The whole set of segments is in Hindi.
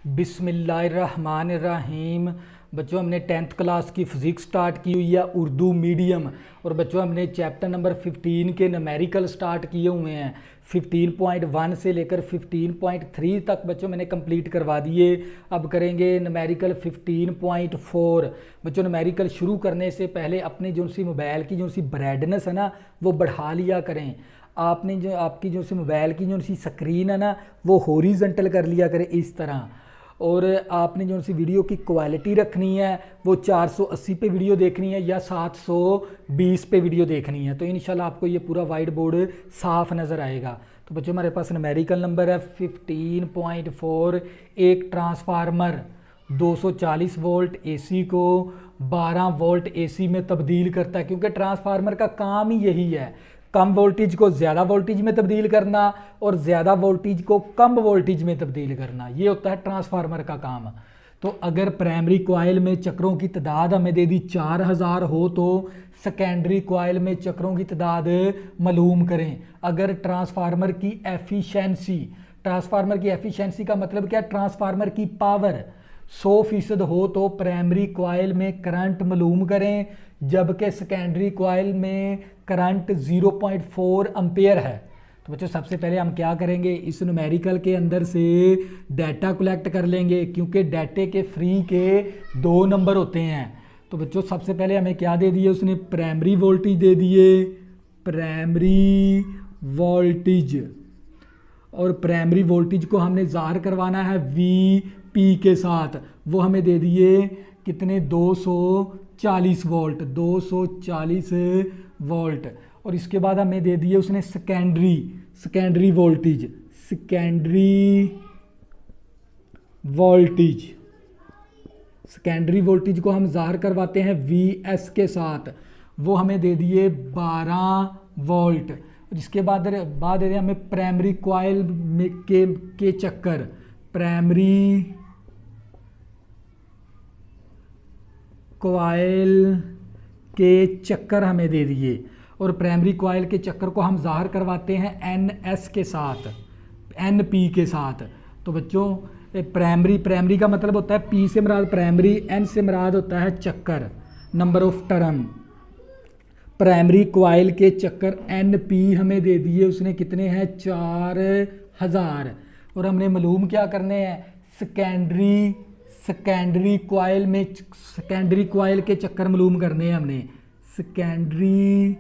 बिस्मिल्लाहिर्रहमानिर्रहीम। बच्चों हमने 10th क्लास की फ़िज़िक्स स्टार्ट की हुई है उर्दू मीडियम। और बच्चों हमने चैप्टर नंबर 15 के न्यूमेरिकल स्टार्ट किए हुए हैं। 15.1 से लेकर 15.3 तक बच्चों मैंने कंप्लीट करवा दिए। अब करेंगे न्यूमेरिकल 15.4। बच्चों न्यूमेरिकल शुरू करने से पहले अपने जो सी मोबाइल की जो सी ब्राइटनेस है ना वो बढ़ा लिया करें। आपने जो आपकी जो सी मोबाइल की जो सी स्क्रीन है ना वो हॉरिजॉन्टल कर लिया करें इस तरह। और आपने जो सी वीडियो की क्वालिटी रखनी है वो 480 पे वीडियो देखनी है या 720 पे वीडियो देखनी है, तो इंशाल्लाह आपको ये पूरा वाइट बोर्ड साफ नज़र आएगा। तो बच्चों हमारे पास न्यूमेरिकल नंबर है 15.4। एक ट्रांसफार्मर 240 वोल्ट एसी को 12 वोल्ट एसी में तब्दील करता है, क्योंकि ट्रांसफार्मर का काम ही यही है, कम वोल्टेज को ज़्यादा वोल्टेज में तब्दील करना और ज़्यादा वोल्टेज को कम वोल्टेज में तब्दील करना। ये होता है ट्रांसफार्मर का काम। तो अगर प्राइमरी कॉइल में चक्रों की तादाद हमें दे दी 4000 हो तो सेकेंडरी कॉइल में चक्रों की तादाद मालूम करें। अगर ट्रांसफार्मर की एफिशिएंसी का मतलब क्या है, ट्रांसफार्मर की पावर 100% हो तो प्राइमरी कॉइल में करंट मालूम करें, जबकि सेकेंडरी कॉइल में करंट 0.4 एम्पेयर है। तो बच्चों सबसे पहले हम क्या करेंगे, इस न्यूमेरिकल के अंदर से डाटा कलेक्ट कर लेंगे, क्योंकि डाटे के फ्री के 2 नंबर होते हैं। तो बच्चों सबसे पहले हमें क्या दे दिए, उसने प्राइमरी वोल्टेज दे दिए, प्राइमरी वोल्टेज। और प्राइमरी वोल्टेज को हमने ज़ाहिर करवाना है वी के साथ, वो हमें दे दिए कितने 240 वोल्ट, 240 वोल्ट। और इसके बाद हमें दे दिए उसने सेकेंडरी वोल्टेज, सेकेंडरी वोल्टेज को हम ज़ाहिर करवाते हैं वीएस के साथ, वो हमें दे दिए 12 वोल्ट। इसके बाद दे दिए हमें प्राइमरी कॉइल में के चक्कर, प्राइमरी कॉइल के चक्कर हमें दे दिए। और प्राइमरी कॉइल के चक्कर को हम ज़ाहिर करवाते हैं NS के साथ, NP के साथ। तो बच्चों प्राइमरी का मतलब होता है P से मुराद प्राइमरी, N से मुराद होता है चक्कर, number of turn. Primary coil के चक्कर NP हमें दे दिए, उसने कितने हैं 4000। और हमने मालूम क्या करने हैं, सेकेंडरी कॉइल के चक्कर मालूम करने हैं हमने। सेकेंडरी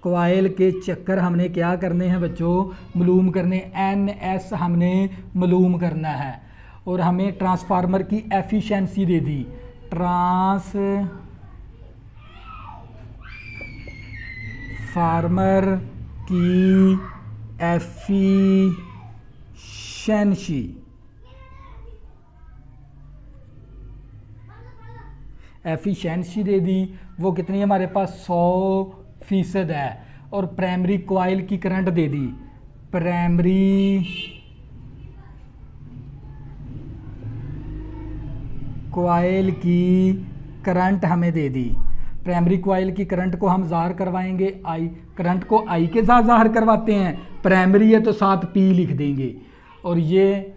कॉइल के चक्कर हमने क्या करने हैं बच्चों, मालूम करने, NS हमने मालूम करना है। और हमें ट्रांसफार्मर की एफिशिएंसी दे दी, ट्रांसफार्मर की एफिशिएंसी दे दी, वो कितनी है हमारे पास 100% है। और प्राइमरी कॉइल की करंट दे दी, प्राइमरी कॉइल की करंट हमें दे दी। प्राइमरी कॉइल की करंट को हम ज़ाहिर करवाएंगे आई, करंट को आई के साथ ज़ाहिर करवाते हैं, प्राइमरी है तो साथ P लिख देंगे। और ये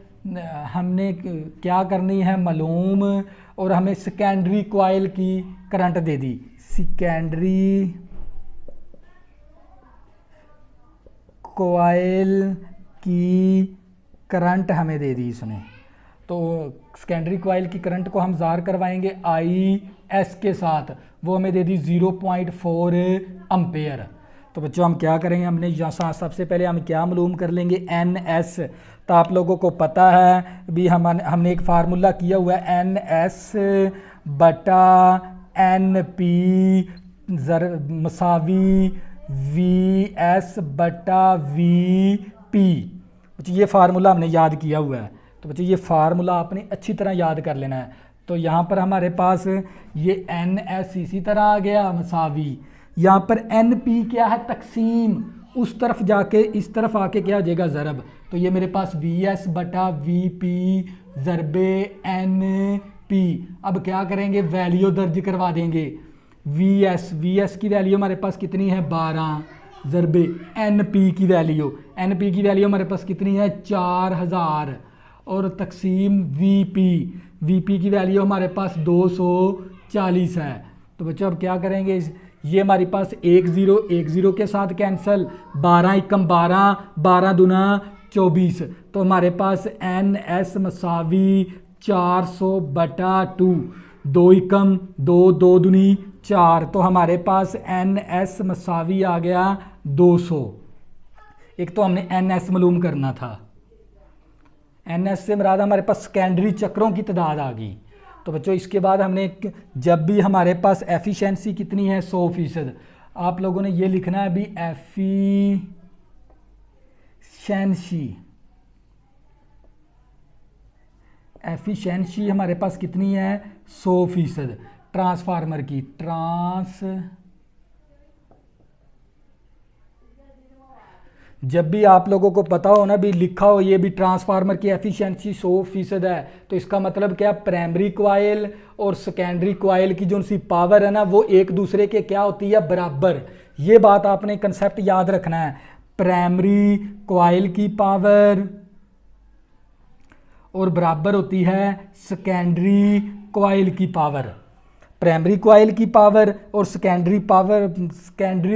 हमने क्या करनी है मालूम। और हमें सेकेंडरी कॉइल की करंट दे दी, सेकेंडरी कॉइल की करंट हमें दे दी इसने। तो सेकेंडरी कॉइल की करंट को हम ज़ाहिर करवाएंगे IS के साथ, वो हमें दे दी 0.4 एम्पेयर। तो बच्चों हम क्या करेंगे, हमने यहाँ सबसे पहले हम क्या मालूम कर लेंगे NS। तो आप लोगों को पता है भी हमने एक फार्मूला किया हुआ है NS बटा NP मसावी VS बटा VP। बच्चों ये फार्मूला हमने याद किया हुआ है, तो बच्चों ये फार्मूला आपने अच्छी तरह याद कर लेना है। तो यहाँ पर हमारे पास ये NS इसी तरह आ गया मसावी, यहाँ पर NP क्या है तकसीम, उस तरफ जाके इस तरफ आके क्या हो जाएगा ज़रब। तो ये मेरे पास VS बटा VP ज़रबे NP। अब क्या करेंगे, वैल्यू दर्ज करवा देंगे। VS की वैल्यू हमारे पास कितनी है 12, ज़रबे एन पी की वैल्यू, एन पी की वैल्यू हमारे पास कितनी है 4000 और तकसीम वी पी की वैल्यू हमारे पास 240 है। तो बच्चों अब क्या करेंगे, ये हमारे पास 1 0 के साथ कैंसिल, 12 एकम 12, 12 दूना 24, तो हमारे पास एन एस मसावी 400/2, 2 एकम 2, 2 दूनी 4, तो हमारे पास एन एस मसावी आ गया 200। एक तो हमने एन एस मालूम करना था, एन एस से मुराद हमारे पास सेकेंडरी चक्रों की तादाद आ गई। तो बच्चों इसके बाद हमने जब भी हमारे पास एफिशिएंसी कितनी है 100%, आप लोगों ने ये लिखना है भी एफिशिएंसी हमारे पास कितनी है 100% ट्रांसफार्मर की, जब भी आप लोगों को पता हो ना भी लिखा हो ये भी ट्रांसफार्मर की एफिशिएंसी 100% है, तो इसका मतलब क्या, प्राइमरी कॉइल और सेकेंडरी कॉइल की जो सी पावर है ना वो एक दूसरे के क्या होती है बराबर। ये बात आपने कंसेप्ट याद रखना है, प्राइमरी कॉइल की पावर और बराबर होती है सेकेंडरी कॉइल की पावर। प्राइमरी कॉइल की पावर और सेकेंडरी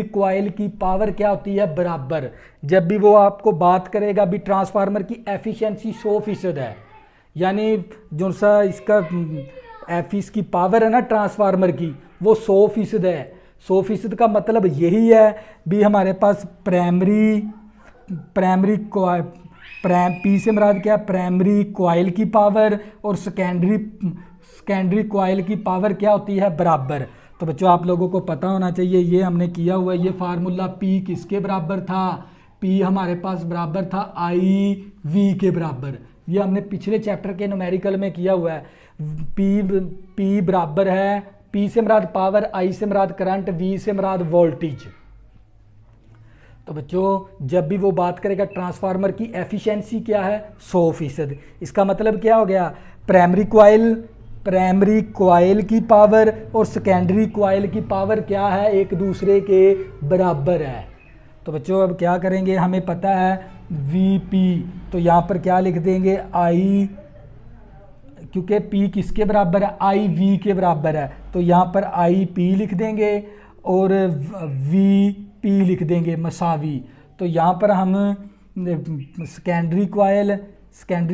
कॉइल की पावर क्या होती है बराबर। जब भी वो आपको बात करेगा भी ट्रांसफार्मर की एफिशिएंसी 100% है, यानी जो सा इसका इसकी पावर है ना ट्रांसफार्मर की वो 100% है। 100% का मतलब यही है भी हमारे पास पी से मुराद क्या, प्राइमरी कॉइल की पावर और सेकेंडरी कॉइल की पावर क्या होती है बराबर। तो बच्चों आप लोगों को पता होना चाहिए, ये हमने किया हुआ है, ये फार्मूला पी किसके बराबर था, पी हमारे पास बराबर था आई वी के बराबर। ये हमने पिछले चैप्टर के न्यूमेरिकल में किया हुआ है। पी बराबर है, पी से मुराद पावर, आई से मुराद करंट, वी से मुराद वोल्टेज। तो बच्चों जब भी वो बात करेगा ट्रांसफार्मर की एफिशिएंसी क्या है 100%, इसका मतलब क्या हो गया, प्राइमरी कॉइल की पावर और सेकेंडरी कॉइल की पावर क्या है एक दूसरे के बराबर है। तो बच्चों अब क्या करेंगे, हमें पता है वी तो यहाँ पर क्या लिख देंगे आई, क्योंकि पी किसके बराबर है आई वी के बराबर है, तो यहाँ पर आई पी लिख देंगे और वी पी लिख देंगे मसावी। तो यहाँ पर हम सेकेंडरी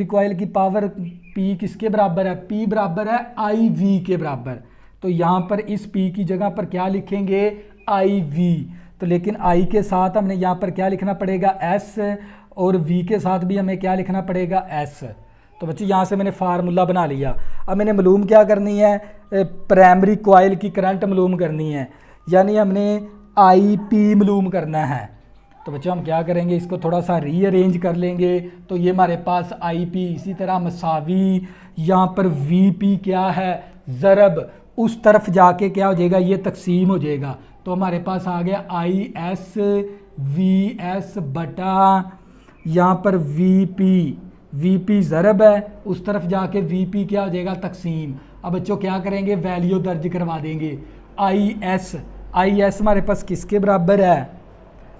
कॉइल की पावर पी किसके बराबर है, पी बराबर है आई वी के बराबर। तो यहाँ पर इस पी की जगह पर क्या लिखेंगे आई वी, तो लेकिन आई के साथ हमने यहाँ पर क्या लिखना पड़ेगा एस, और वी के साथ भी हमें क्या लिखना पड़ेगा एस। तो बच्चों यहाँ से मैंने फार्मूला बना लिया। अब मैंने मालूम क्या करनी है, प्राइमरी कॉइल की करंट मालूम करनी है, यानी हमने आई पी मालूम करना है। तो बच्चों हम क्या करेंगे, इसको थोड़ा सा रीअरेंज कर लेंगे। तो ये हमारे पास आई पी, इसी तरह मसावी, यहाँ पर वी पी क्या है ज़रब, उस तरफ जाके क्या हो जाएगा ये तकसीम हो जाएगा। तो हमारे पास आ गया आई एस वी एस बटा यहाँ पर वी पी ज़रब है, उस तरफ जाके वी पी क्या हो जाएगा तकसीम। अब बच्चों क्या करेंगे, वैल्यू दर्ज करवा देंगे। आई एस हमारे पास किसके बराबर है,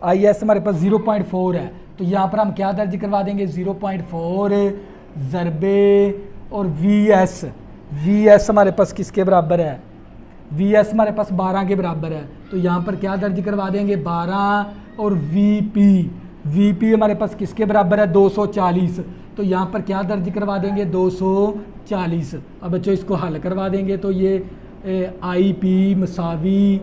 आई एस हमारे पास 0.4 है, तो यहाँ पर हम क्या दर्ज करवा देंगे 0.4 ज़रबे और वी एस हमारे पास किसके बराबर है, वी एस हमारे पास 12 के बराबर है, तो यहाँ पर क्या दर्ज करवा देंगे 12 और वी पी हमारे पास किसके बराबर है 240, तो यहाँ पर क्या दर्ज करवा देंगे 240। अब बच्चों इसको हल करवा देंगे, तो ये आई पी मसावी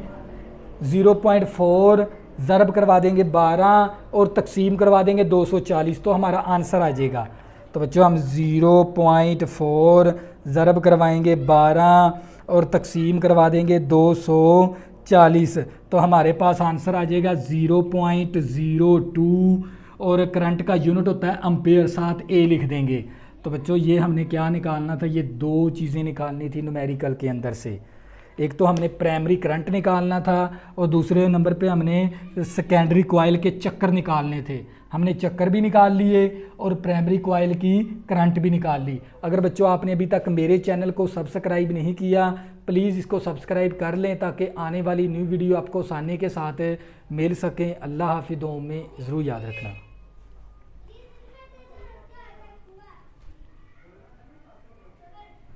0.4 ज़रब करवा देंगे 12 और तकसीम करवा देंगे 240, तो हमारा आंसर आ जाएगा। तो बच्चों हम 0.4 ज़रब करवाएंगे 12 और तकसीम करवा देंगे 240, तो हमारे पास आंसर आ जाएगा 0.02 और करंट का यूनिट होता है एम्पेयर, साथ ए लिख देंगे। तो बच्चों ये हमने क्या निकालना था, ये दो चीज़ें निकालनी थी न्यूमेरिकल के अंदर से। एक तो हमने प्राइमरी करंट निकालना था और दूसरे नंबर पे हमने सेकेंडरी कॉइल के चक्कर निकालने थे। हमने चक्कर भी निकाल लिए और प्राइमरी कॉइल की करंट भी निकाल ली। अगर बच्चों आपने अभी तक मेरे चैनल को सब्सक्राइब नहीं किया प्लीज़ इसको सब्सक्राइब कर लें ताकि आने वाली न्यू वीडियो आपको आसानी के साथ मिल सकें। अल्लाह हाफिज़, दुआओं में ज़रूर याद रखना।